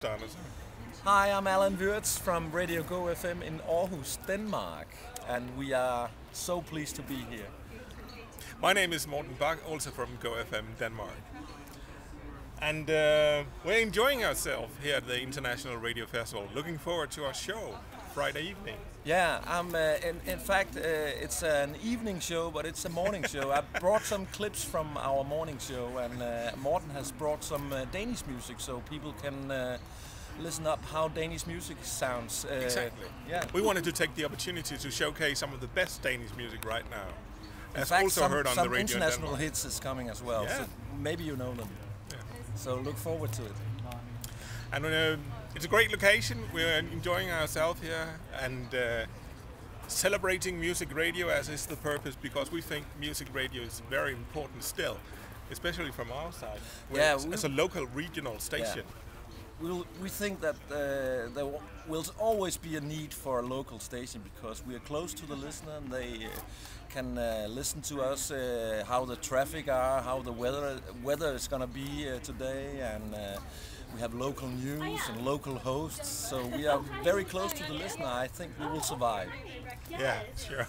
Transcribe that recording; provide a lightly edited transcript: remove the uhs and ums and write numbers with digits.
start us. Hi, I'm Alan Wirtz from Radio Go FM in Aarhus, Denmark, and we are so pleased to be here. My name is Morten Bach, also from Go FM Denmark. And we're enjoying ourselves here at the International Radio Festival. Looking forward to our show Friday evening. Yeah, in fact, it's an evening show, but it's a morning show. I brought some clips from our morning show, and Morten has brought some Danish music so people can listen up how Danish music sounds. Exactly. Yeah. We wanted to take the opportunity to showcase some of the best Danish music right now. In As fact, also some, heard on some the radio in international Denmark. hits is coming as well, Yeah. so maybe you know them. Yeah. So look forward to it. And it's a great location. We're enjoying ourselves here and celebrating music radio as is the purpose, because we think music radio is very important still, especially from our side. As a local regional station. Yeah. We think that there will always be a need for a local station because we are close to the listener and they can listen to us, how the traffic are, how the weather is going to be today, and we have local news and local hosts, so we are very close to the listener. I think we will survive. Yeah, sure.